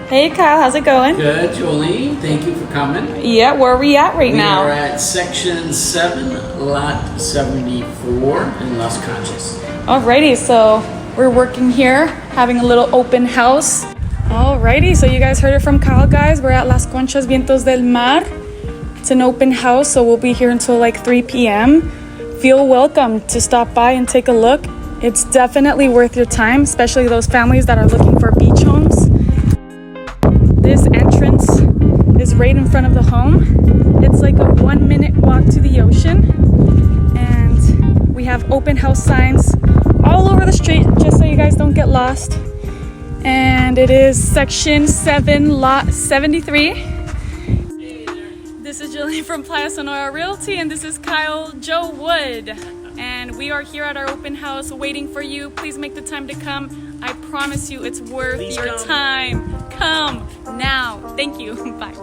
Hey Kyle, how's it going? Good, Jolie. Thank you for coming. Yeah, where are we at right now? We are at Section 7, Lot 74 in Las Conchas. Alrighty, so we're working here, having a little open house. Alrighty, so you guys heard it from Kyle, guys. We're at Las Conchas Vientos del Mar. It's an open house, so we'll be here until like 3 p.m. Feel welcome to stop by and take a look. It's definitely worth your time, especially those families that are looking for beach homes. This entrance is right in front of the home. It's like a 1-minute walk to the ocean. And we have open house signs all over the street, just so you guys don't get lost. And it is Section 7, Lot 73. This is Jillian from Playa Sonora Realty, and this is Kyle Joe Wood. And we are here at our open house waiting for you. Please make the time to come. I promise you it's worth your time. Come now. Thank you. Bye.